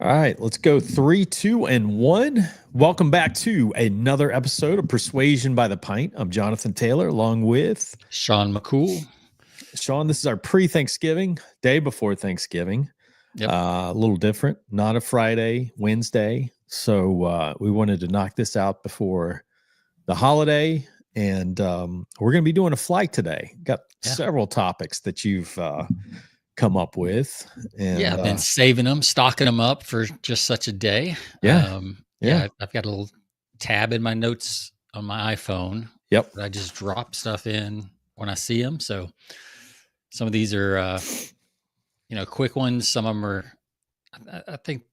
All right, let's go 3, 2, and 1. Welcome back to another episode of Persuasion by the Pint. I'm Jonathan Taylor, along with Sean McCool. Sean. This is our pre-Thanksgiving, day before Thanksgiving. Yep. A little different, not a Friday, Wednesday. So we wanted to knock this out before the holiday. And we're going to be doing a flight today. Got several topics that you've come up with. And, I've been saving them, stocking them up for just such a day. I've got a little tab in my notes on my iPhone. Yep. I just drop stuff in when I see them. So some of these are, quick ones. Some of them are, I think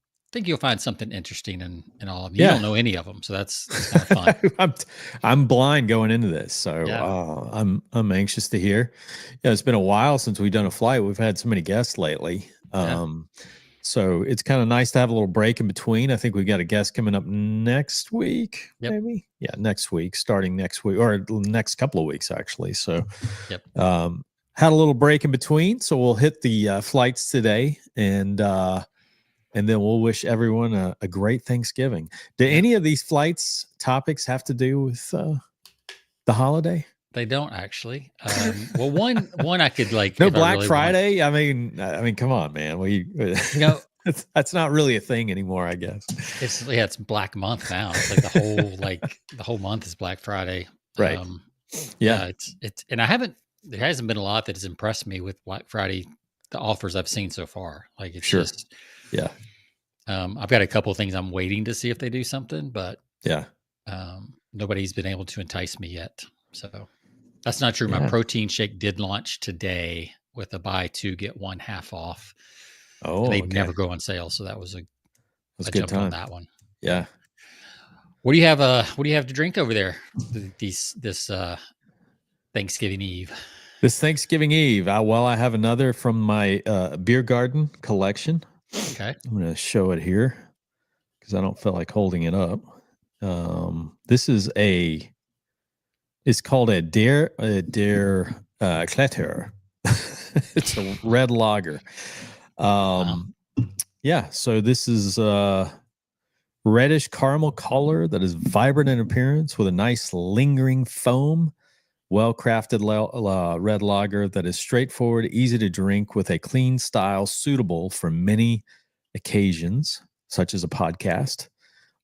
you'll find something interesting in all of them. You don't know any of them, so that's kind of fun. I'm blind going into this, so I'm anxious to hear. It's been a while since we've done a flight. We've had so many guests lately, so it's kind of nice to have a little break in between. I think we've got a guest coming up next week, maybe. Yeah, next week, starting next week, or next couple of weeks actually. So, had a little break in between, so we'll hit the flights today and then we'll wish everyone a great Thanksgiving. Do any of these flights topics have to do with the holiday? They don't actually. Well, one I could like. No Black Friday. I mean, come on, man. That's not really a thing anymore, I guess. It's Black Month now. It's like the whole month is Black Friday. Right. It's and there hasn't been a lot that has impressed me with Black Friday, the offers I've seen so far. Like it's just. Yeah. I've got a couple of things I'm waiting to see if they do something, but nobody's been able to entice me yet. So that's not true. My protein shake did launch today with a buy two, get one half off. Oh, they never go on sale. So that was a good time on that one. Yeah. What do you have? What do you have to drink over there? This Thanksgiving Eve. This Thanksgiving Eve. I have another from my beer garden collection. Okay. I'm going to show it here because I don't feel like holding it up. This is it's called a Der Kletter. It's a red lager. Yeah. So this is reddish caramel color that is vibrant in appearance with a nice lingering foam. Well-crafted red lager that is straightforward, easy to drink with a clean style suitable for many occasions, such as a podcast.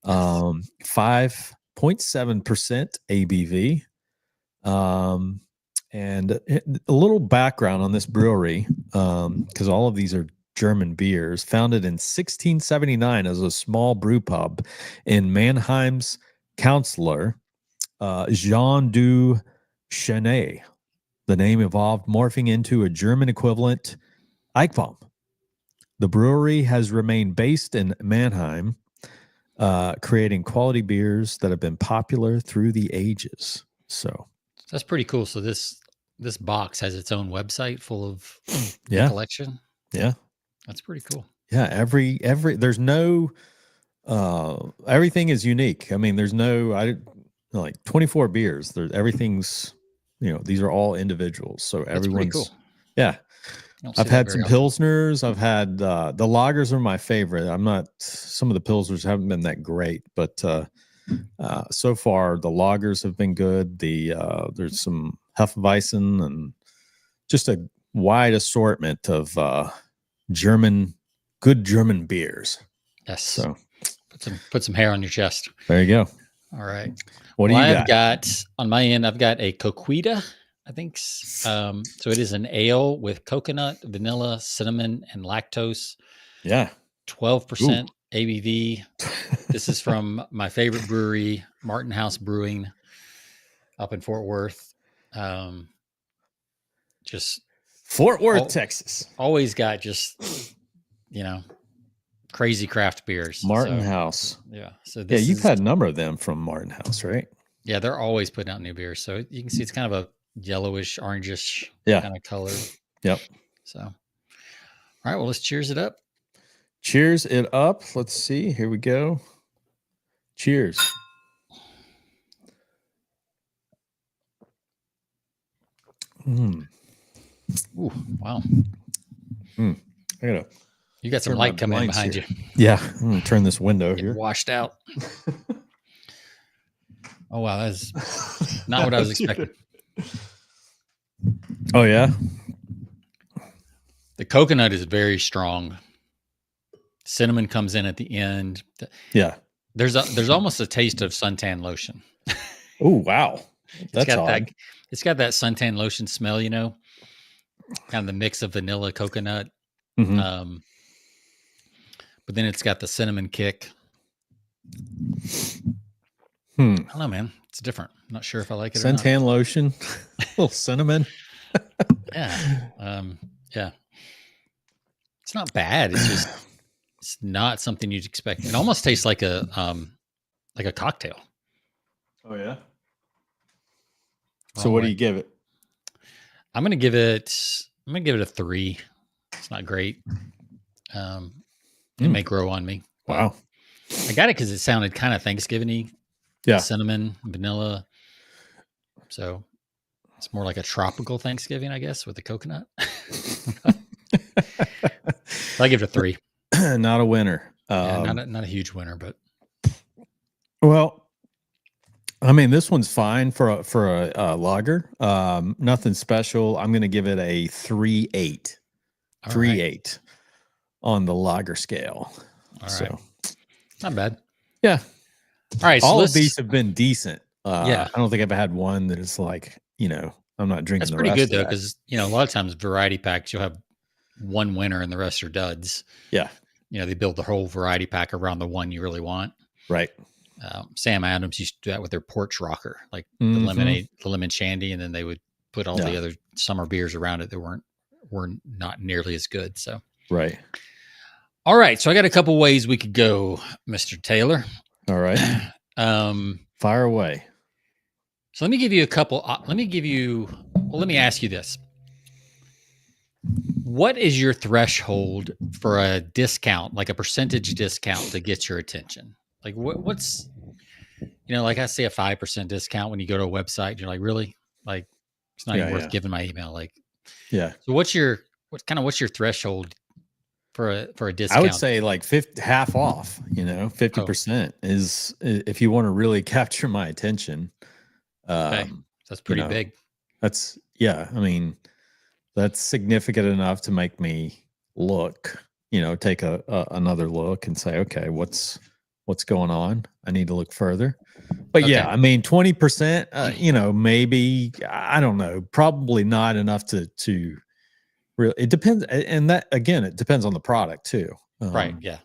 5.7% ABV. And a little background on this brewery, because all of these are German beers, founded in 1679 as a small brew pub in Mannheim's Councillor, Jean du Chenet. The name evolved, morphing into a German equivalent, Eichbaum. The brewery has remained based in Mannheim, creating quality beers that have been popular through the ages. So that's pretty cool. So this box has its own website full of the collection. Yeah, that's pretty cool. Yeah, every there's no everything is unique. I mean, there's no like 24 beers. Everything's these are all individuals. So everyone's cool. Yeah. I've had some Pilsners. I've had the lagers are my favorite. Some of the Pilsners haven't been that great, but so far the lagers have been good. There's some Hefeweizen and just a wide assortment of good German beers. Yes. So put some hair on your chest. There you go. All right. What do you got? I've got on my end, I've got a Coquita, I think. So it is an ale with coconut, vanilla, cinnamon, and lactose. Yeah. 12% ABV. This is from my favorite brewery, Martin House Brewing, up in Fort Worth. Just Fort Worth, Texas. Always got just, crazy craft beers. Martin House. Yeah. So you've had a number of them from Martin House, right? Yeah, they're always putting out new beers. So you can see it's kind of a yellowish, orangish kind of color. Yep. So, all right. Well, let's cheers it up. Cheers it up. Let's see. Here we go. Cheers. Ooh, wow. I gotta You got some light coming in behind you. Yeah, I'm gonna turn this window here. Washed out. Oh wow, that's not what I was expecting. Oh yeah. The coconut is very strong. Cinnamon comes in at the end. Yeah. There's almost a taste of suntan lotion. Oh wow. That's odd. It's got that suntan lotion smell, kind of the mix of vanilla coconut. Mm-hmm. But then it's got the cinnamon kick. I don't know, man. It's different. I'm not sure if I like it suntan lotion, a little cinnamon. Yeah. Yeah. It's not bad. It's just it's not something you'd expect. It almost tastes like a cocktail. Oh yeah. So what do you give it? I'm gonna give it a 3. It's not great. It may grow on me. Wow. I got it because it sounded kind of Thanksgiving-y. Yeah. Cinnamon, vanilla. So it's more like a tropical Thanksgiving, I guess, with the coconut. I give it a 3. Not a winner. Not a huge winner, but well, I mean, this one's fine for a lager. Nothing special. I'm going to give it a 3.8. 3.8 on the lager scale. All right. Not bad. Yeah. All right. All of these have been decent. Yeah. I don't think I've had one that is like, I'm not drinking. That's pretty good though, because a lot of times variety packs you'll have one winner and the rest are duds. Yeah. They build the whole variety pack around the one you really want. Right. Sam Adams used to do that with their porch rocker, like the lemonade, the lemon shandy, and then they would put all the other summer beers around it that were not nearly as good. So right. All right. So I got a couple ways we could go, Mr. Taylor. All right. Fire away. So let me give you a couple. Let me ask you this. What is your threshold for a discount, like a percentage discount that gets your attention? Like what's, like I say a 5% discount when you go to a website, you're like, really? Like it's not even worth giving my email. Like, yeah. So what's your threshold for a discount? I would say like half off, 50% is if you want to really capture my attention. Okay. That's pretty big. That's I mean, that's significant enough to make me look, take another look and say, okay, what's going on? I need to look further. But yeah, I mean, 20%, maybe, I don't know, probably not enough to really, it depends. And that, again, it depends on the product too. Right. Yeah.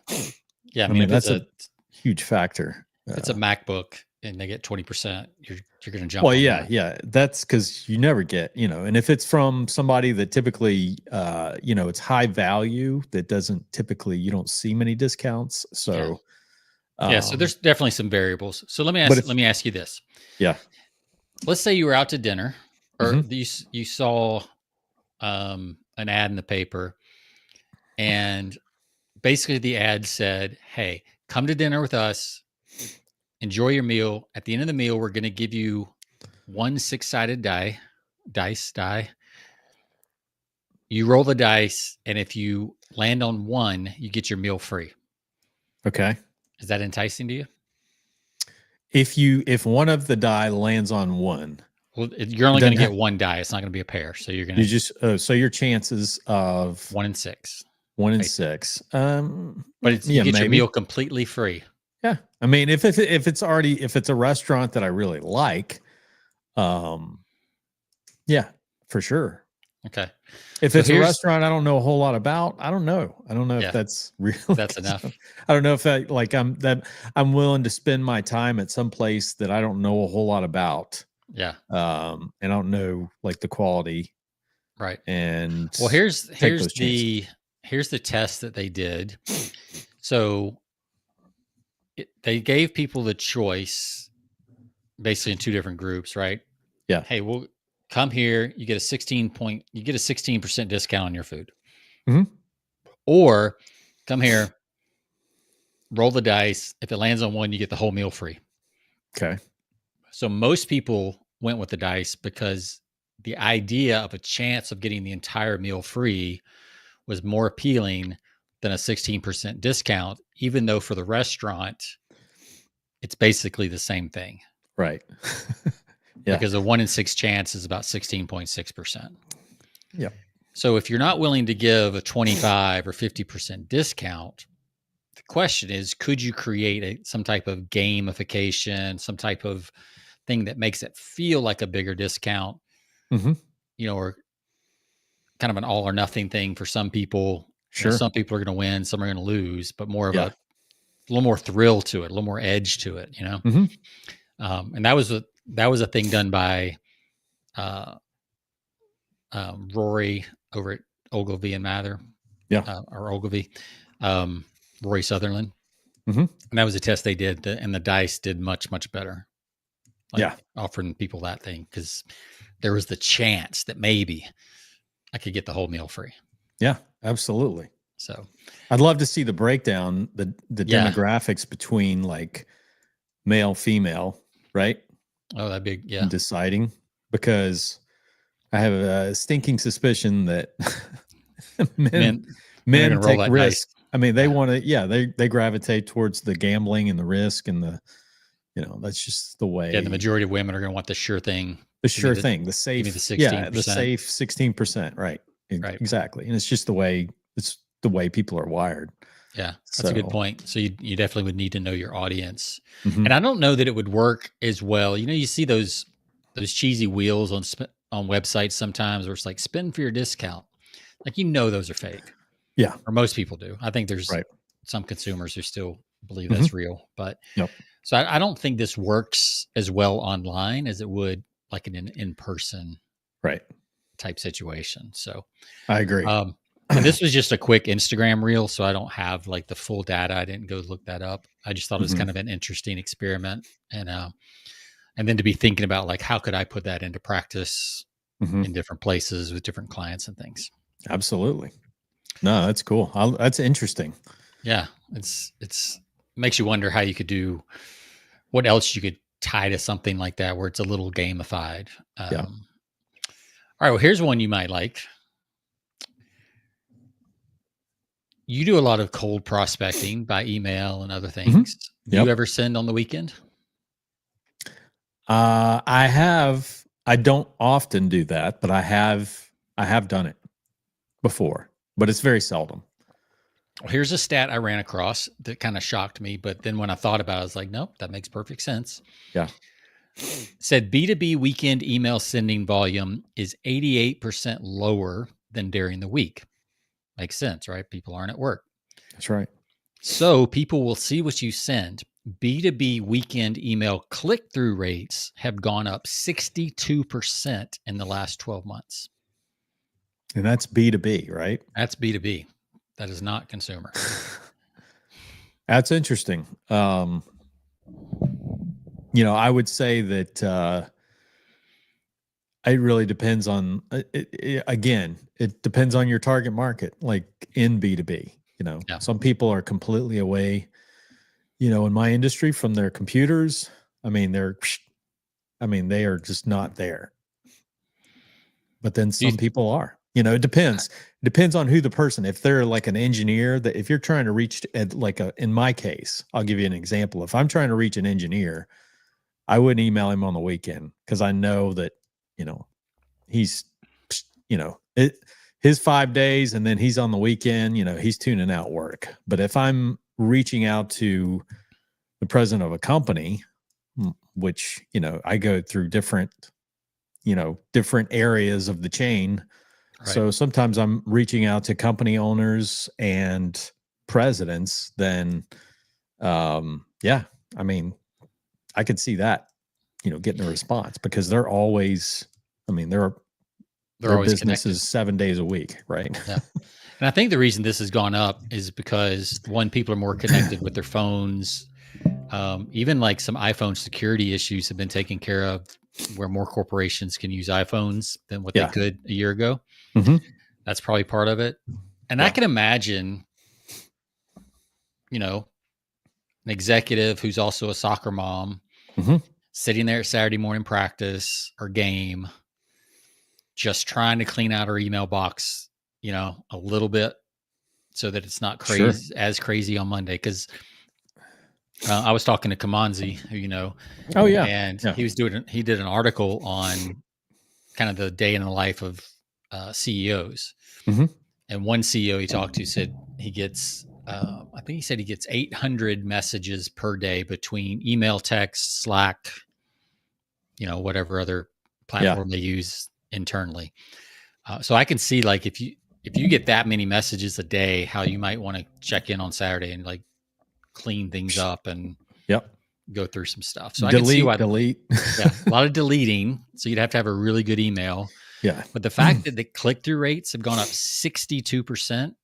Yeah. I mean that's a huge factor. If it's a MacBook and they get 20%, you're going to jump. Well, yeah. That's because you never get, and if it's from somebody that typically, it's high value, that doesn't typically, you don't see many discounts. So, so there's definitely some variables. So let me ask you this. Yeah. Let's say you were out to dinner, or you saw an ad in the paper, and basically the ad said, "Hey, come to dinner with us. Enjoy your meal. At the end of the meal, we're going to give you one 6-sided dice. You roll the dice, and if you land on one, you get your meal free." Okay. Is that enticing to you? If one of the die lands on one, well, you're only going to get one die. It's not going to be a pair. So you're going to so your chances of 1 in 6. 1 in 6. But you get your meal completely free. Yeah. I mean, if it's a restaurant that I really like, yeah, for sure. Okay. If it's a restaurant I don't know a whole lot about, I don't know if that's really that's enough. I don't know if I'm willing to spend my time at some place that I don't know a whole lot about. Yeah. And I don't know like the quality. Right. And well, here's the test that they did. So they gave people the choice basically in 2 different groups, right? Yeah. Hey, well, come here, you get a 16% discount on your food. Mm-hmm. Or come here, roll the dice. If it lands on one, you get the whole meal free. Okay. So most people went with the dice because the idea of a chance of getting the entire meal free was more appealing than a 16% discount, even though for the restaurant, it's basically the same thing. Right. Yeah. Because a 1 in 6 chance is about 16.6%. Yeah. So if you're not willing to give a 25 or 50% discount, the question is, could you create some type of gamification, some type of thing that makes it feel like a bigger discount, or kind of an all or nothing thing for some people. Sure. Some people are going to win, some are going to lose, but more of a little more thrill to it, a little more edge to it, and that was a thing done by Rory over at Ogilvy and Mather, or Ogilvy, Rory Sutherland, and that was a test they did, and the dice did much better. Offering people that thing because there was the chance that maybe I could get the whole meal free. Yeah, absolutely. So I'd love to see the breakdown, the demographics between like male, female, right? Oh, that'd be deciding, because I have a stinking suspicion that men take risk. I mean, they want to, they gravitate towards the gambling and the risk and the, that's just the way. Yeah, the majority of women are going to want the sure thing. The sure thing, the safe, the 16%. The safe 16%, right? Exactly. And it's just the way people are wired. Yeah, that's a good point. So you definitely would need to know your audience. And I don't know that it would work as well. You see those cheesy wheels on websites sometimes where it's like spend for your discount. Like, those are fake. Yeah. Or most people do. I think there's some consumers who still believe that's real. But so I don't think this works as well online as it would like in an in-person type situation. So I agree. And this was just a quick Instagram reel, so I don't have like the full data. I didn't go look that up. I just thought it was kind of an interesting experiment, and then to be thinking about like how could I put that into practice in different places with different clients and things. Absolutely. No, that's cool. That's interesting. Yeah, it's makes you wonder how you could do what else you could tie to something like that where it's a little gamified. All right, well, here's one you might like. You do a lot of cold prospecting by email and other things. Do you ever send on the weekend? I have. I don't often do that, but I have done it before, but it's very seldom. Well, here's a stat I ran across that kind of shocked me, but then when I thought about it, I was like, nope, that makes perfect sense. Yeah. It said B2B weekend email sending volume is 88% lower than during the week. Makes sense, right? People aren't at work. That's right. So people will see what you send. B2B weekend email click-through rates have gone up 62% in the last 12 months. And that's B2B, right? That's B2B. That is not consumer. That's interesting. I would say that it really depends on, it depends on your target market, like in B2B. Some people are completely away, in my industry from their computers. They are just not there. But then some people are. It depends. It depends on who the person. If they're like an engineer, that if you're trying to reach in my case, I'll give you an example. If I'm trying to reach an engineer, I wouldn't email him on the weekend because I know that, he's, his 5 days and then he's on the weekend, he's tuning out work. But if I'm reaching out to the president of a company, which, I go through different areas of the chain. Right. So sometimes I'm reaching out to company owners and presidents, then, I could see that, getting a response because they're always, their business connected. Is 7 days a week. Right. Yeah. And I think the reason this has gone up is because one, people are more connected with their phones. Even like some iPhone security issues have been taken care of where more corporations can use iPhones than what they could a year ago. That's probably part of it. And I can imagine, an executive who's also a soccer mom sitting there at Saturday morning practice or game, just trying to clean out her email box, a little bit so that it's not crazy as crazy on Monday. Because I was talking to Kamanzi, who you know. Oh yeah, and he did an article on kind of the day in the life of CEOs. Mm-hmm. And one CEO he talked to said he gets, I think he said he gets 800 messages per day between email, text, Slack, whatever other platform they use internally. So I can see, like, if you get that many messages a day, how you might want to check in on Saturday and like clean things up and go through some stuff. So I can see why delete. Yeah, a lot of deleting. So you'd have to have a really good email. Yeah. But the fact that the click-through rates have gone up 62%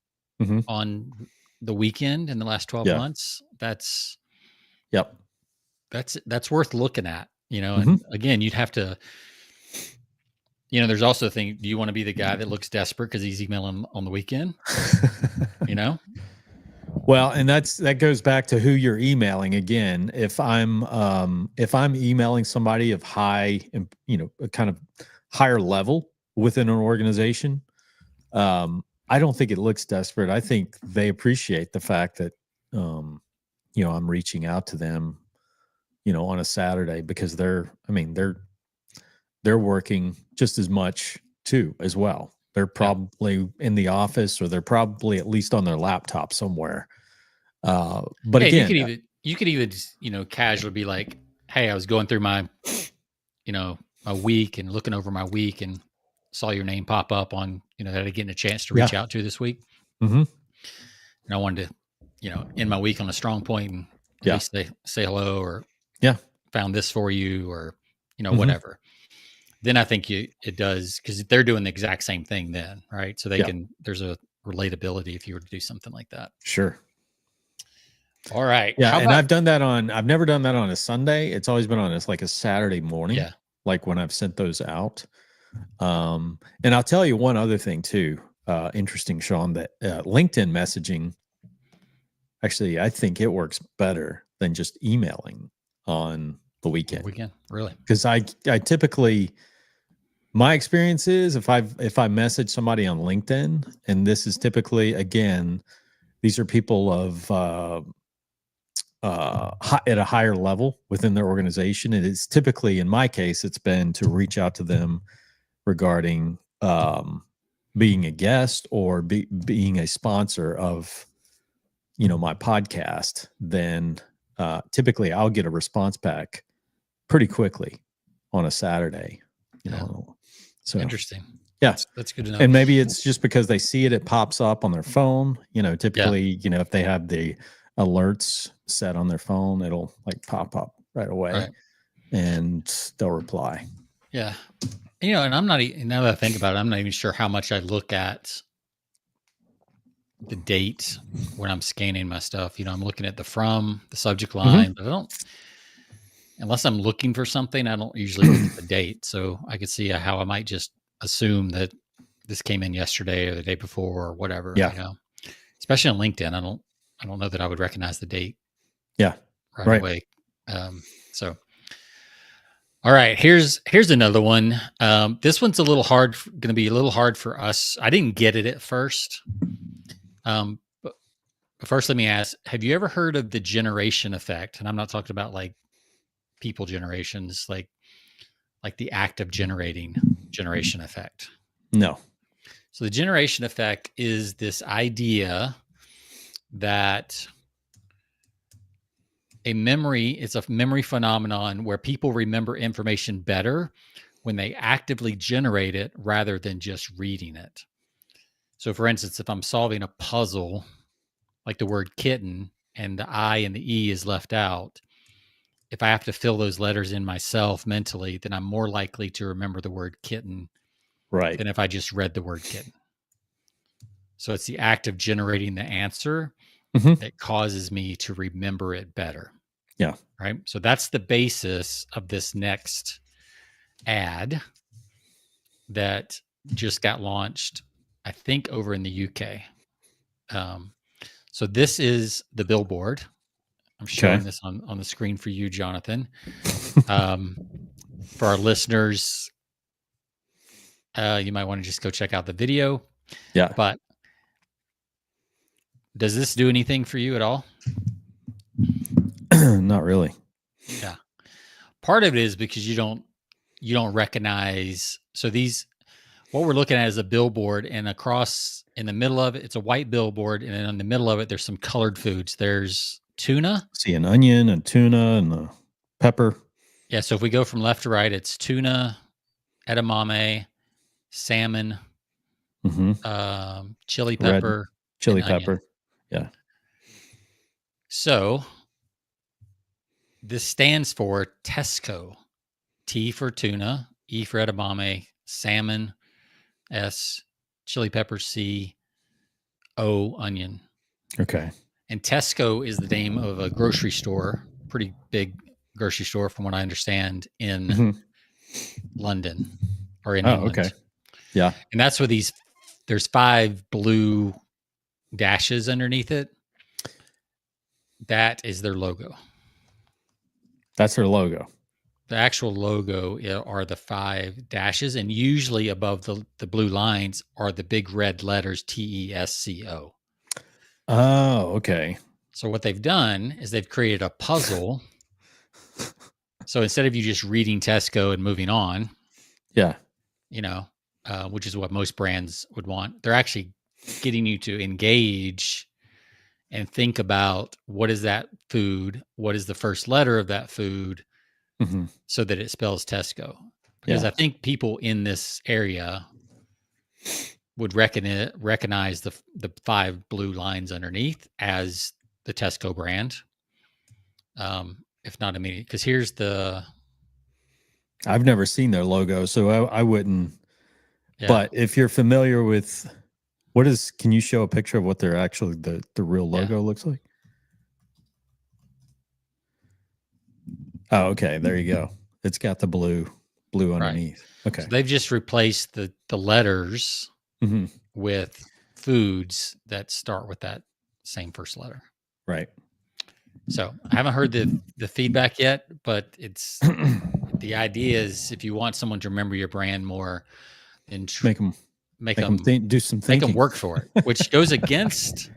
on the weekend in the last 12 months, that's worth looking at, and again, you'd have to, there's also the thing, do you want to be the guy that looks desperate because he's emailing on the weekend? Well, and that goes back to who you're emailing again. If I'm emailing somebody of high, kind of higher level within an organization, I don't think it looks desperate. I think they appreciate the fact that I'm reaching out to them, on a Saturday, because they're working just as much too as well. They're probably in the office, or they're probably at least on their laptop somewhere. But hey, again, you could even casually be like, "Hey, I was going through my, my week and looking over my week and saw your name pop up on, that I getting a chance to reach out to this week, and I wanted to, end my week on a strong point and at least say hello, or found this for you, or whatever." Then I think it does, because they're doing the exact same thing then, right? So there's a relatability if you were to do something like that. Sure. All right. Yeah. I've never done that on a Sunday. It's always been on a Saturday morning. Yeah. Like when I've sent those out. And I'll tell you one other thing too. Interesting, Sean, that LinkedIn messaging, actually, I think it works better than just emailing on the weekend. Really? Because I typically, my experience is, if I message somebody on LinkedIn, and this is typically, again, these are people of at a higher level within their organization, and it's typically, in my case, it's been to reach out to them regarding being a guest or being a sponsor of my podcast. Then typically I'll get a response back pretty quickly on a Saturday. So interesting. Yeah, that's good to know. And maybe it's just because they see it pops up on their phone. Typically, if they have the alerts set on their phone, it'll like pop up right away, and they'll reply. Yeah. And I'm not, now that I think about it, I'm not even sure how much I look at the date when I'm scanning my stuff. I'm looking at the subject line, but I don't, unless I'm looking for something, I don't usually look at the date. So I could see how I might just assume that this came in yesterday or the day before or whatever. Especially on LinkedIn, I don't know that I would recognize the date. Right away. So, all right, here's another one. This one's going to be a little hard for us. I didn't get it at first. But first, let me ask: have you ever heard of the generation effect? And I'm not talking about like people generations, like the act of generating generation effect. No. So the generation effect is this idea that it's a memory phenomenon where people remember information better when they actively generate it rather than just reading it. So for instance, if I'm solving a puzzle, like the word kitten, and the I and the E is left out, if I have to fill those letters in myself mentally, then I'm more likely to remember the word kitten than if I just read the word kitten. So it's the act of generating the answer that causes me to remember it better. Yeah. Right. So that's the basis of this next ad that just got launched, I think, over in the UK. So this is the billboard. I'm showing this on the screen for you, Jonathan. For our listeners, you might want to just go check out the video. Yeah. But Does this do anything for you at all? Not really. Yeah. Part of it is because you don't recognize. So what we're looking at is a billboard, and across in the middle of it, it's a white billboard, and then in the middle of it, there's some colored foods. There's tuna. See an onion and tuna and the pepper. Yeah. So if we go from left to right, it's tuna, edamame, salmon, chili pepper, red chili and onion. pepper. Yeah. So this stands for Tesco. T for tuna, E for edamame, salmon, S, chili pepper, C, O, onion. Okay. And Tesco is the name of a grocery store, pretty big grocery store, from what I understand, in London or in England. Okay. Yeah. And that's where there's 5 blue dashes underneath it. That is their logo. That's their logo. The actual logo are the 5 dashes, and usually above the blue lines are the big red letters TESCO. Oh, okay. So what they've done is they've created a puzzle. So instead of you just reading Tesco and moving on, yeah, which is what most brands would want, they're actually getting you to engage and think about, what is that food? What is the first letter of that food? So that it spells Tesco. Because I think people in this area would recognize the 5 blue lines underneath as the Tesco brand. If not immediately, because I've never seen their logo, so I wouldn't. Yeah. But if you're familiar with can you show a picture of what they're actually the real logo looks like? Oh, okay. There you go. It's got the blue underneath. Right. Okay. So they've just replaced the letters with foods that start with that same first letter. Right. So I haven't heard the feedback yet, but it's the idea is, if you want someone to remember your brand more, then make them do some thinking. Make them work for it, which goes against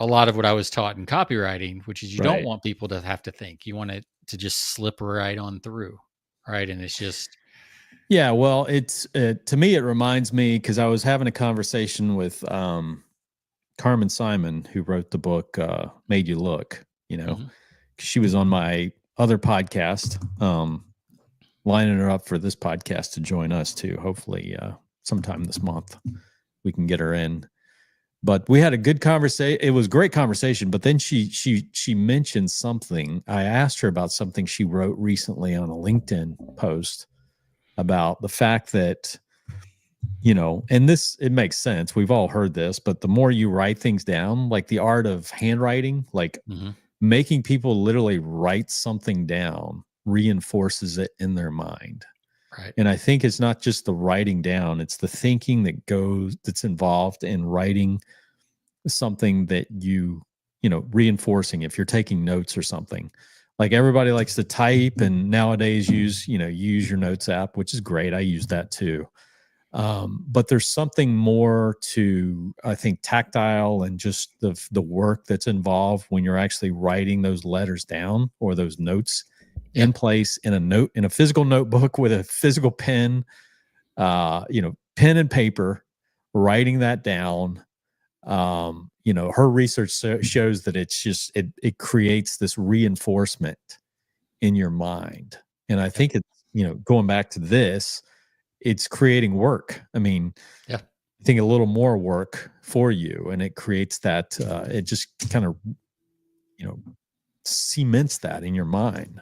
a lot of what I was taught in copywriting, which is you don't want people to have to think. You want it to just slip right on through, right? And it's just... Yeah, well, it's to me, it reminds me, because I was having a conversation with Carmen Simon, who wrote the book Made You Look, she was on my other podcast, lining her up for this podcast to join us too. Hopefully sometime this month we can get her in. But we had a good conversation. It was a great conversation. But then she mentioned something. I asked her about something she wrote recently on a LinkedIn post about the fact that, and it makes sense. We've all heard this, but the more you write things down, like the art of handwriting, like making people literally write something down reinforces it in their mind. Right. And I think it's not just the writing down, it's the thinking that's involved in writing something that reinforcing. If you're taking notes or something, like everybody likes to type and nowadays use your notes app, which is great. I use that too. But there's something more to, I think, tactile and just the work that's involved when you're actually writing those letters down or those notes in place in a physical notebook with a physical pen, pen and paper, writing that down. Her research shows that it's just, it creates this reinforcement in your mind. And I think it's, going back to this, it's creating work. I mean, I think a little more work for you, and it creates that, it just kind of, cements that in your mind.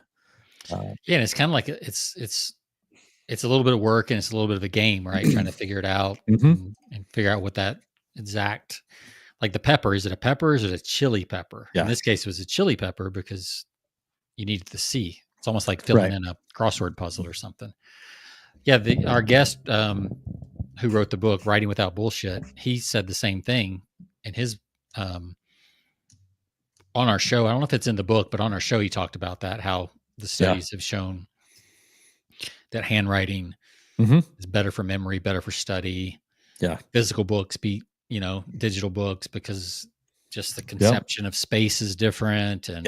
And it's kind of like it's a little bit of work, and it's a little bit of a game, right? Trying to figure it out and figure out what that exact, like the pepper, is it a pepper or is it a chili pepper? In this case, it was a chili pepper because you needed the C. It's almost like filling in a crossword puzzle or something. Yeah. Our guest who wrote the book, Writing Without Bullshit, he said the same thing in his, on our show. I don't know if it's in the book, but on our show, he talked about that, how the studies have shown that handwriting is better for memory, better for study. Yeah. Physical books beat, digital books, because just the conception of space is different. And,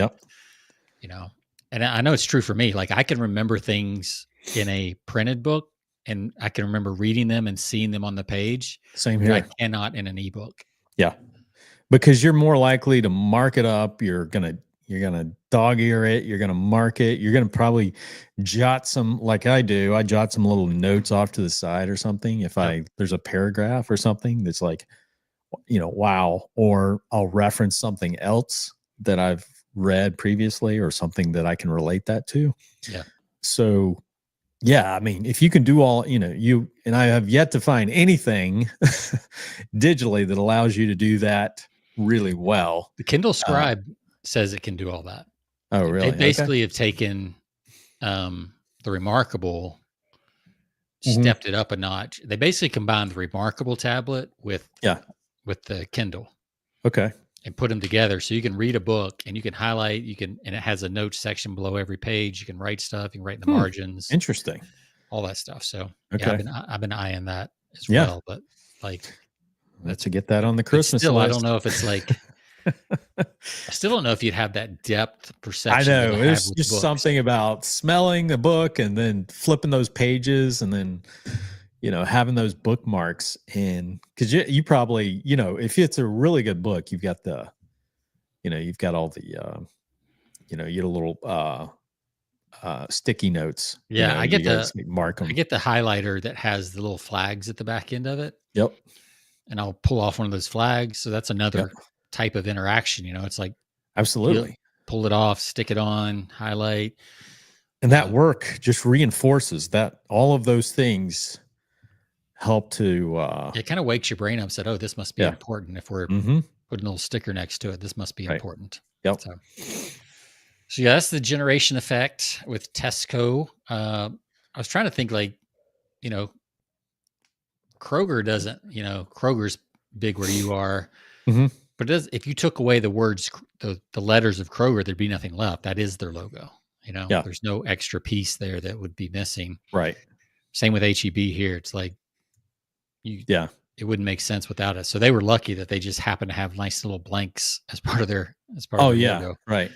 you know, and I know it's true for me. Like I can remember things in a printed book and I can remember reading them and seeing them on the page. Same But I here. cannot in an ebook. Yeah. Because you're more likely to mark it up. You're going to dog ear it. You're going to mark it. You're going to probably jot some, like I do. I jot some little notes off to the side or something. If there's a paragraph or something that's like, you know, wow, or I'll reference something else that I've read previously or something that I can relate that to. Yeah. So, yeah, I mean, if you can do all, you know, I have yet to find anything digitally that allows you to do that really well. The Kindle Scribe says it can do all that. Oh, really? They basically have taken the Remarkable, stepped it up a notch. They basically combined the Remarkable tablet with the Kindle. Okay. And put them together so you can read a book and you can highlight, and it has a notes section below every page. You can write stuff, you can write in the margins. Interesting. All that stuff. So okay. yeah, I've been eyeing that as well. But like, let's get that on the Christmas list. I don't know if it's like I still don't know if you'd have that depth perception. I know there's just something about smelling the book and then flipping those pages and then, you know, having those bookmarks. And because you probably, you know, if it's a really good book, you've got you've got all the, you know, you get a little sticky notes. Yeah, you know, I get mark them. I get the highlighter that has the little flags at the back end of it. Yep. And I'll pull off one of those flags. So that's another type of interaction. You know, it's like absolutely pull it off, stick it on, highlight. And that work just reinforces that all of those things help to it kind of wakes your brain up, said, oh, this must be important. If we're putting a little sticker next to it, this must be important. Yep. So yeah, that's the generation effect with Tesco. I was trying to think, like, you know, Kroger doesn't, you know, Kroger's big where you are, but it does, if you took away the words, the letters of Kroger, there'd be nothing left. That is their logo. You know, there's no extra piece there that would be missing. Right. Same with HEB here. It's like, it wouldn't make sense without it. So they were lucky that they just happened to have nice little blanks as part of their logo. Right.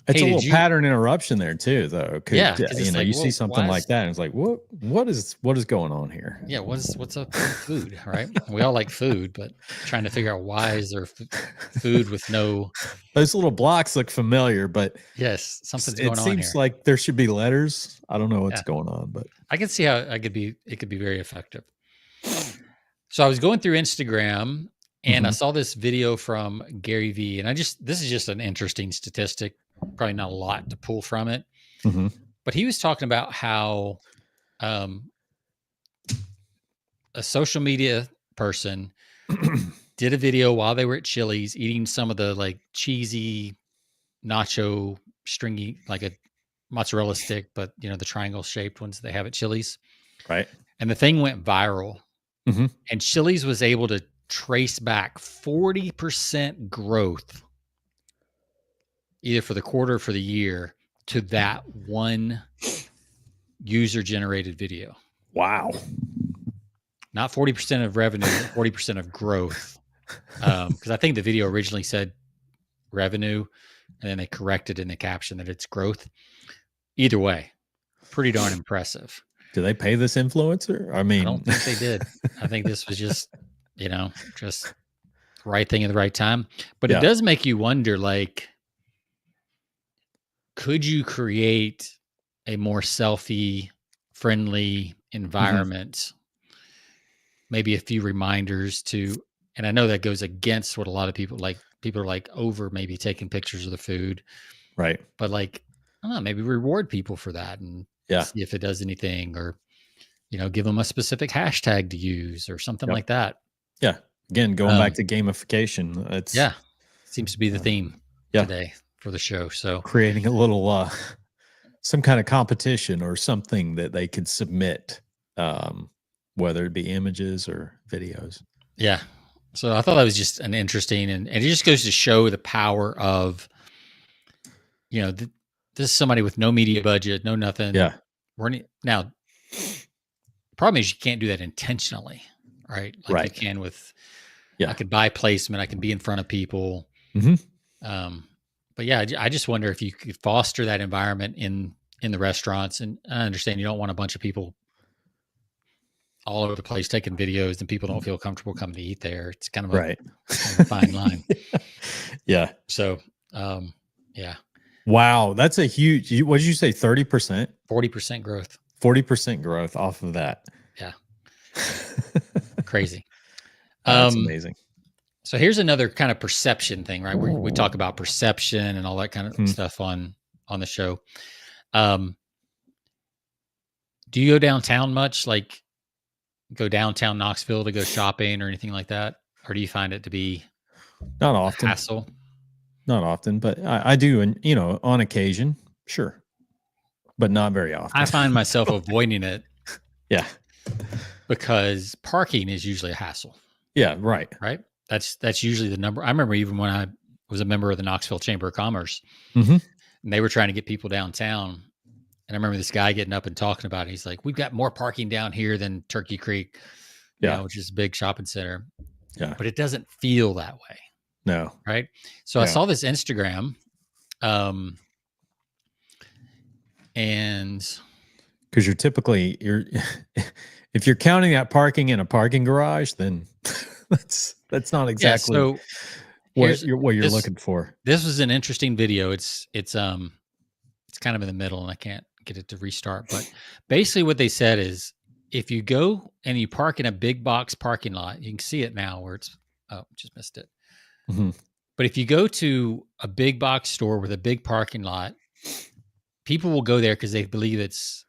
It's a little pattern interruption there too, though. Yeah, you know, you see something like that, and it's like, what is going on here? Yeah, what's up with food, right? We all like food, but trying to figure out why is there food with no. Those little blocks look familiar, but yes, something's going on here. It seems like there should be letters. I don't know what's going on, but I can see how it could be very effective. So I was going through Instagram and I saw this video from Gary Vee, and this is just an interesting statistic. Probably not a lot to pull from it, but he was talking about how a social media person did a video while they were at Chili's eating some of the like cheesy nacho stringy, like a mozzarella stick, but you know, the triangle shaped ones they have at Chili's. Right. And the thing went viral, and Chili's was able to trace back 40% growth either for the quarter or for the year to that one user-generated video. Wow. Not 40% of revenue, 40% of growth. Because I think the video originally said revenue, and then they corrected in the caption that it's growth. Either way, pretty darn impressive. Do they pay this influencer? I mean, I don't think they did. I think this was just, you know, just the right thing at the right time. But it does make you wonder, like, could you create a more selfie-friendly environment? Maybe a few reminders to, and I know that goes against what a lot of people like. People are like over maybe taking pictures of the food. Right. But like, I don't know, maybe reward people for that and see if it does anything, or, you know, give them a specific hashtag to use or something like that. Yeah. Again, going back to gamification. It's seems to be the theme today for the show. So creating a little, some kind of competition or something that they could submit, whether it be images or videos. Yeah. So I thought that was just an interesting, and it just goes to show the power of, you know, this is somebody with no media budget, no nothing. Yeah. Now, problem is you can't do that intentionally, right? Like you can with I could buy placement. I could be in front of people. But yeah, I just wonder if you could foster that environment in the restaurants. And I understand you don't want a bunch of people all over the place taking videos and people don't feel comfortable coming to eat there. It's kind of a fine line. Yeah. So, yeah. Wow. That's a huge, what did you say? 30%? 40% growth. 40% growth off of that. Yeah. Crazy. That's amazing. So here's another kind of perception thing, right? We talk about perception and all that kind of stuff on the show. Do you go downtown much? Like go downtown Knoxville to go shopping or anything like that? Or do you find it to be not often a hassle? Not often, but I do, and on occasion, sure, but not very often. I find myself avoiding it. Yeah, because parking is usually a hassle. Yeah, right. Right. That's usually the number. I remember even when I was a member of the Knoxville Chamber of Commerce, and they were trying to get people downtown. And I remember this guy getting up and talking about it. He's like, "We've got more parking down here than Turkey Creek, which is a big shopping center. Yeah, but it doesn't feel that way. No. Right. So I saw this Instagram, and because you're if you're counting that parking in a parking garage, then that's not exactly what you're looking for. This was an interesting video. It's kind of in the middle, and I can't get it to restart. But basically, what they said is, if you go and you park in a big box parking lot, you can see it now where it's. Oh, just missed it. But if you go to a big box store with a big parking lot, people will go there because they believe it's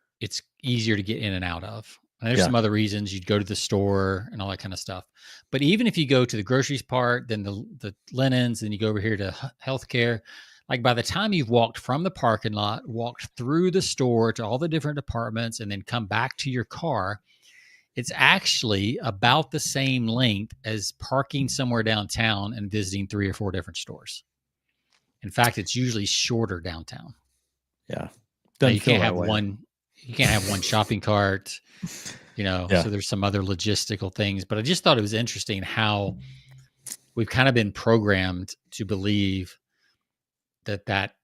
easier to get in and out of. And there's some other reasons you'd go to the store and all that kind of stuff. But even if you go to the groceries part, then the linens, then you go over here to healthcare, like by the time you've walked from the parking lot, walked through the store to all the different departments, and then come back to your car, it's actually about the same length as parking somewhere downtown and visiting 3 or 4 different stores. In fact, it's usually shorter downtown. Yeah. You can't have one shopping cart, so there's some other logistical things, but I just thought it was interesting how we've kind of been programmed to believe that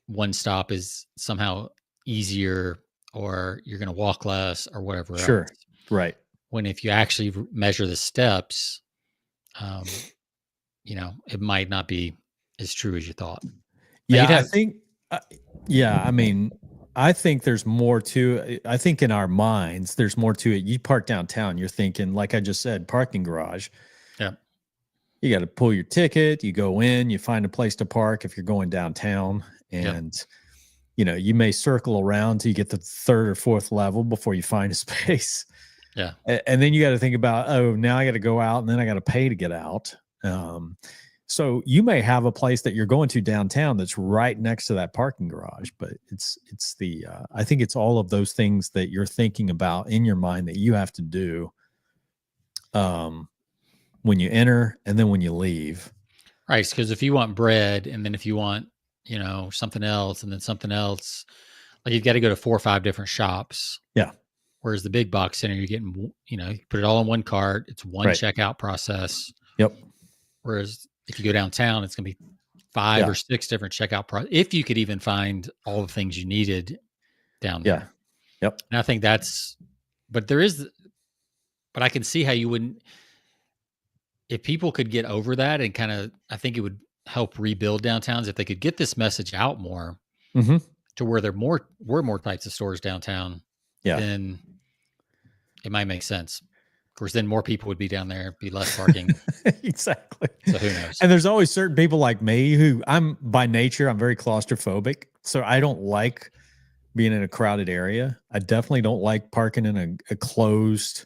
one stop is somehow easier, or you're going to walk less, or whatever else. Right. When if you actually measure the steps, it might not be as true as you thought. I think, I mean, I think there's more to it. I think in our minds, there's more to it. You park downtown, you're thinking, like I just said, parking garage. Yeah. You got to pull your ticket, you go in, you find a place to park if you're going downtown, and you may circle around till you get the 3rd or 4th level before you find a space. Yeah. And then you got to think about, now I got to go out, and then I got to pay to get out. So you may have a place that you're going to downtown that's right next to that parking garage, but it's I think it's all of those things that you're thinking about in your mind that you have to do when you enter and then when you leave. Right. Because if you want bread, and then if you want, something else, and then something else, like you've got to go to 4 or 5 different shops. Yeah. Whereas the big box center, you're getting, you put it all in one cart. It's one checkout process. Yep. Whereas if you go downtown, it's going to be 5 or 6 different checkout process. If you could even find all the things you needed down there. Yep. And I think but I can see how you wouldn't, if people could get over that and I think it would help rebuild downtowns if they could get this message out more to where there were more types of stores downtown. Then it might make sense. Of course, then more people would be down there, be less parking. Exactly. So who knows? And there's always certain people like me who I'm very claustrophobic. So I don't like being in a crowded area. I definitely don't like parking in a closed,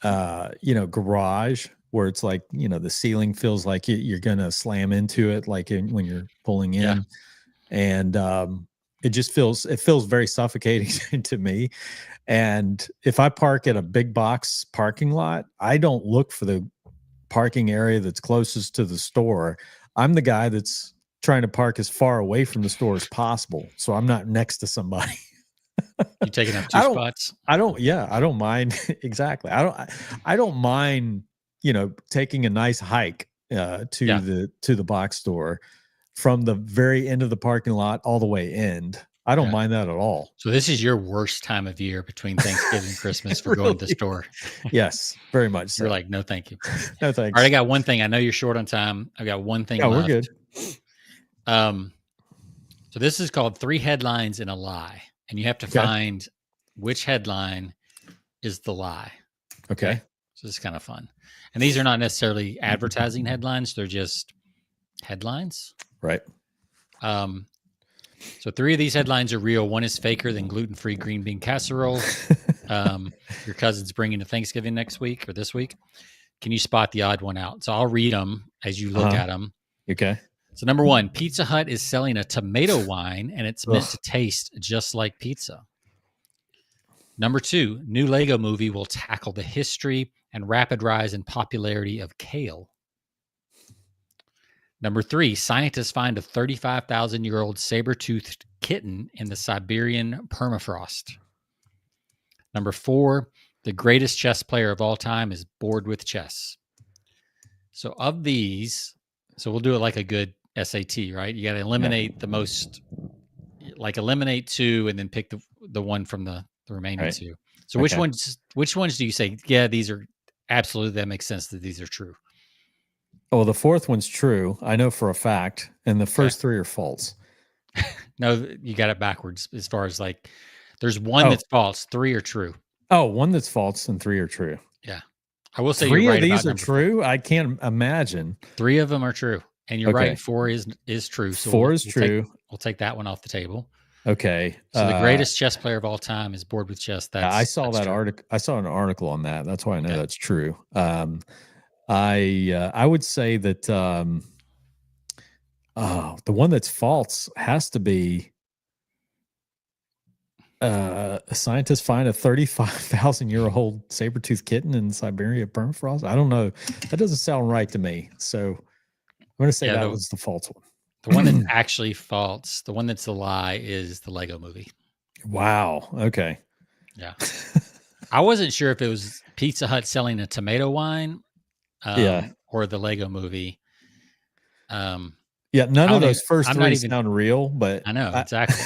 garage where it's like, the ceiling feels like you're going to slam into it, like when you're pulling in. Yeah. And it feels very suffocating to me. And if I park at a big box parking lot, I don't look for the parking area that's closest to the store. I'm the guy that's trying to park as far away from the store as possible, so I'm not next to somebody. You taking up 2 spots? I don't mind. Exactly. I don't mind taking a nice hike to the box store from the very end of the parking lot all the way in. I don't mind that at all. So this is your worst time of year between Thanksgiving and Christmas for going to the store. Yes, very much so. You're like, no, thank you. No, thanks. All right, I got one thing. I know you're short on time. I got one thing left. We're good. So this is called 3 Headlines and a Lie. And you have to find which headline is the lie. Okay. So this is kind of fun. And these are not necessarily advertising headlines. They're just headlines. Right. So 3 of these headlines are real. One is faker than gluten-free green bean casserole. Your cousin's bringing to Thanksgiving next week or this week. Can you spot the odd one out? So I'll read them as you look at them. Okay. So number 1, Pizza Hut is selling a tomato wine, and it's meant to taste just like pizza. Number 2, new Lego movie will tackle the history and rapid rise in popularity of kale. Number 3, scientists find a 35,000-year-old saber-toothed kitten in the Siberian permafrost. Number 4, the greatest chess player of all time is bored with chess. So of these, we'll do it like a good SAT, right? You got to eliminate the most, like eliminate 2 and then pick the one from the remaining 2. So which ones do you say, yeah, these are absolutely, that makes sense that these are true? Oh, the 4th one's true. I know for a fact. And the first 3 are false. No, you got it backwards as far as like, there's one that's false. 3 are true. Oh, 1 that's false and 3 are true. Yeah. I will say 3 you're right of these about are true. 4. I can't imagine. 3 of them are true. And you're right. 4 is true. So 4 is true. We'll take that one off the table. Okay. So the greatest chess player of all time is bored with chess. I saw that article. I saw an article on that. That's why I know that's true. I would say that the one that's false has to be a scientist find a 35,000-year-old saber-toothed kitten in Siberia permafrost. I don't know. That doesn't sound right to me. So I'm going to say that was the false one. The one that's actually false, the one that's a lie, is the Lego movie. Wow. Okay. Yeah. I wasn't sure if it was Pizza Hut selling a tomato wine or the Lego movie. None of those first 3 sound real, but I know, exactly.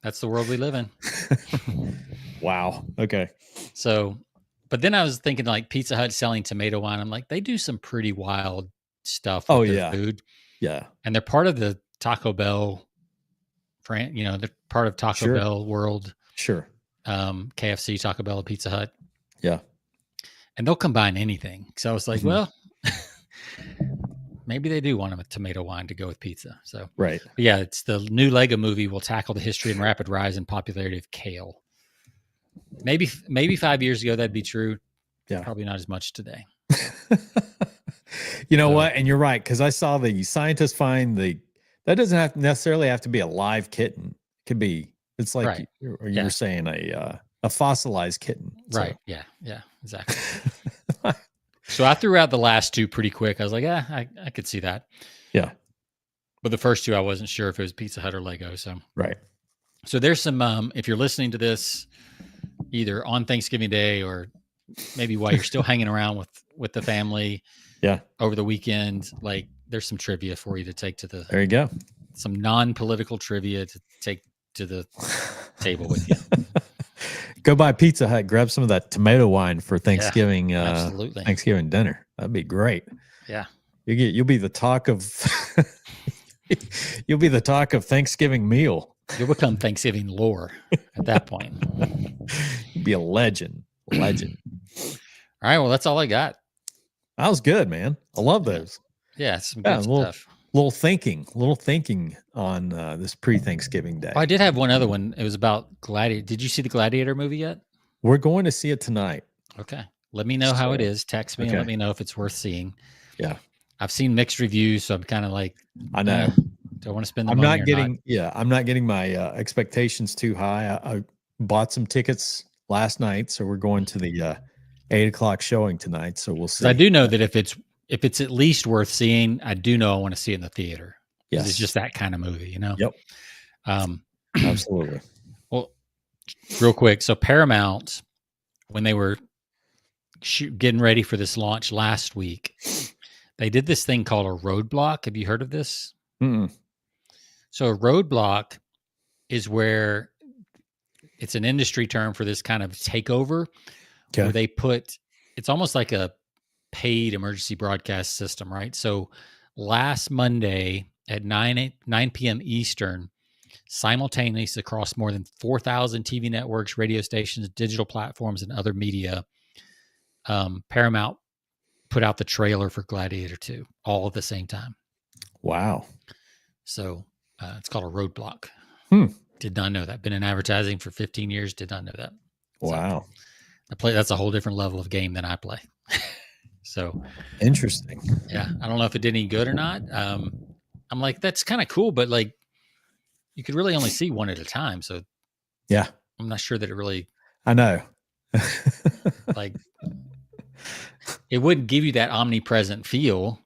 That's the world we live in. Wow. Okay. So, but then I was thinking like Pizza Hut selling tomato wine. I'm like, they do some pretty wild stuff with their food. Yeah. And they're part of the Taco Bell they're part of Taco Bell world. Sure. KFC, Taco Bell, Pizza Hut. Yeah. And they'll combine anything. So I was like, well, maybe they do want a tomato wine to go with pizza. So, right. But yeah, it's the new Lego movie will tackle the history and rapid rise in popularity of kale. Maybe 5 years ago, that'd be true. Yeah. Probably not as much today. You know what? And you're right. Cause I saw the scientists find that doesn't necessarily have to be a live kitten. It could be, it's like you're saying a fossilized kitten. Right. So. Yeah. Yeah, exactly. So I threw out the last 2 pretty quick. I was like, I could see that. Yeah. But the first 2, I wasn't sure if it was Pizza Hut or Lego. So, right. So there's some, if you're listening to this either on Thanksgiving Day or maybe while you're still hanging around with the family over the weekend, like there's some trivia for you to take to there you go. Some non-political trivia to take to the table with you. Go by Pizza Hut, grab some of that tomato wine for Thanksgiving. Absolutely. Thanksgiving dinner. That'd be great. Yeah. You'll be the talk of you'll be the talk of Thanksgiving meal. You'll become Thanksgiving lore at that point. You'll be a legend. Legend. All right. Well, that's all I got. That was good, man. I love those. Yeah, some good stuff. Little thinking on this pre-Thanksgiving day. Oh, I did have one other one. It was about Gladiator. Did you see the Gladiator movie yet? We're going to see it tonight. Okay. Let me know how it is. Text me and let me know if it's worth seeing. Yeah. I've seen mixed reviews, so I'm kind of like, I know. Do I want to spend the money I'm not getting my expectations too high. I bought some tickets last night, so we're going to the 8:00 showing tonight. So we'll see. I do know that if it's at least worth seeing, I do know I want to see it in the theater. Yes. It's just that kind of movie, you know? Yep. Absolutely. Well, real quick. So Paramount, when they were getting ready for this launch last week, they did this thing called a roadblock. Have you heard of this? Mm-mm. So a roadblock is where it's an industry term for this kind of takeover, where they put, it's almost like a paid emergency broadcast system, right? So last Monday at 9 p.m. Eastern, simultaneously across more than 4,000 TV networks, radio stations, digital platforms, and other media, Paramount put out the trailer for Gladiator 2 all at the same time. Wow. So it's called a roadblock. Hmm. Did not know that. Been in advertising for 15 years. Did not know that. Wow. So that's a whole different level of game than I play. So interesting. Yeah. I don't know if it did any good or not. I'm like, that's kind of cool, but like you could really only see one at a time. So yeah, I'm not sure that it really, I know. like it wouldn't give you that omnipresent feel.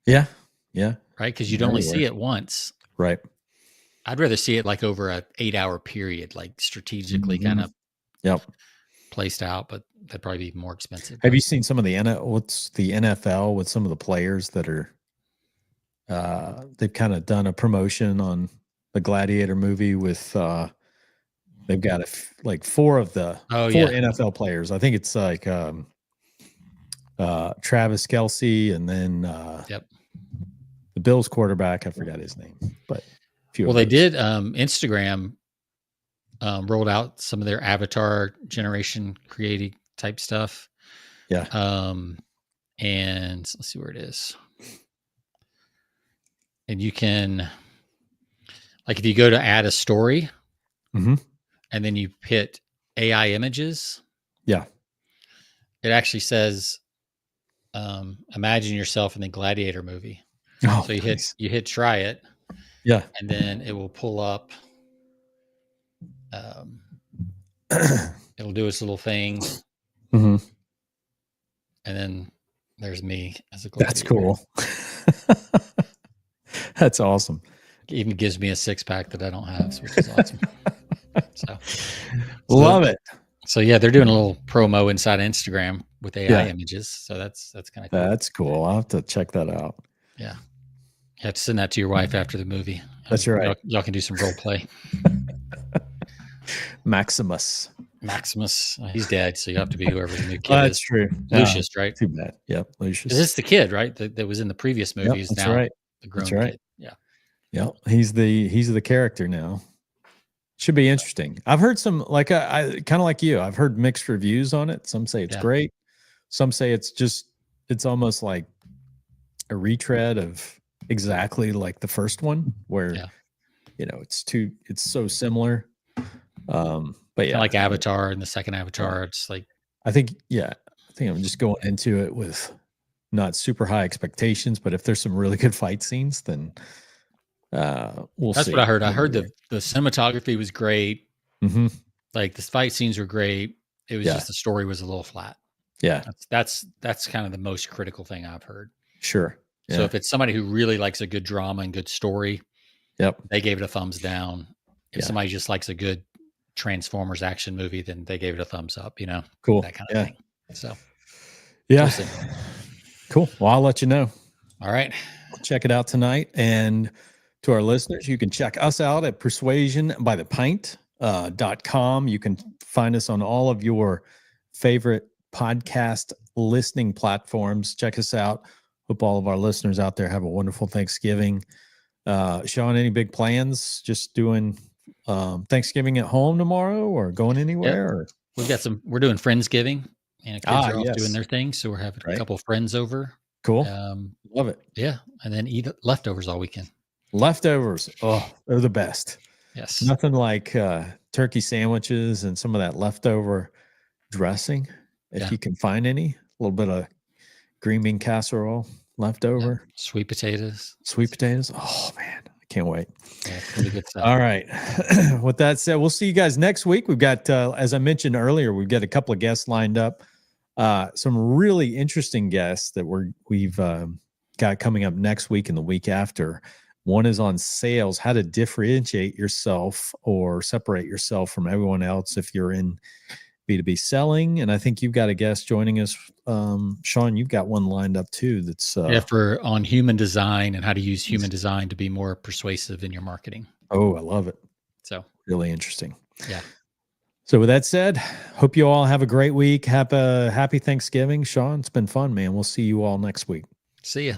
Yeah. Yeah. Right. Because you'd only see it once. Right. I'd rather see it like over a 8-hour period, like strategically kind of placed out, but that'd probably be more expensive. Have you seen some of what's the NFL with some of the players that are, they've kind of done a promotion on the Gladiator movie with, they've got like four NFL players. I think it's like, Travis Kelce and then, the Bills quarterback. I forgot his name, but they did, Instagram, rolled out some of their avatar generation creative type stuff. Yeah. And let's see where it is. And you can, like, if you go to add a story, and then you hit AI images. Yeah. It actually says, imagine yourself in the Gladiator movie. Oh, so you hit try it. Yeah. And then it will pull up. It'll do its little thing. Mm-hmm. And then there's me as a Gladiator. That's cool. That's awesome. It even gives me a 6-pack that I don't have, which is awesome. So love it. So yeah, they're doing a little promo inside Instagram with AI images. So that's kind of cool. That's cool. I'll have to check that out. Yeah. You have to send that to your wife after the movie. That's right. Y'all can do some role play. Maximus. He's dead, so you have to be whoever the new kid is. That's true. Lucius, right? Too bad. Yep, Lucius. Is this the kid, right? That was in the previous movies. That's now right. The grown kid. Yeah. Yep. He's the character now. Should be interesting. I've heard some, like, I kind of like you. I've heard mixed reviews on it. Some say it's great. Some say it's almost like a retread of exactly like the first one, where it's so similar. But yeah, like Avatar and the second Avatar, it's like, I think I'm just going into it with not super high expectations, but if there's some really good fight scenes, then we'll see. That's what I heard. I heard the cinematography was great. Mm-hmm. Like the fight scenes were great. It was just the story was a little flat. Yeah. That's kind of the most critical thing I've heard. Sure. Yeah. So if it's somebody who really likes a good drama and good story, they gave it a thumbs down. If somebody just likes a good Transformers action movie, then they gave it a thumbs up, cool. That kind of thing. So yeah. Cool. Well, I'll let you know. All right. We'll check it out tonight. And to our listeners, you can check us out at persuasionbythepint.com. You can find us on all of your favorite podcast listening platforms. Check us out. Hope all of our listeners out there have a wonderful Thanksgiving. Sean, any big plans? Just doing Thanksgiving at home tomorrow, or going anywhere? Or? We've got we're doing Friendsgiving, and kids are off doing their thing. So we're having a couple of friends over. Cool. Love it. Yeah. And then eat leftovers all weekend. Leftovers. Oh, they're the best. Yes. Nothing like turkey sandwiches and some of that leftover dressing. If you can find any, a little bit of green bean casserole leftover. Yeah. Sweet potatoes. Oh man, I can't wait. Yeah, pretty good stuff. All right. With that said, we'll see you guys next week. We've got, as I mentioned earlier, we've got a couple of guests lined up. Some really interesting guests that we've got coming up next week and the week after. One is on sales, how to differentiate yourself or separate yourself from everyone else if you're in B2B selling. And I think you've got a guest joining us. Sean, you've got one lined up too. That's for on human design and how to use human design to be more persuasive in your marketing. Oh, I love it. So really interesting. Yeah. So with that said, hope you all have a great week. Have a happy Thanksgiving. Sean, it's been fun, man. We'll see you all next week. See ya.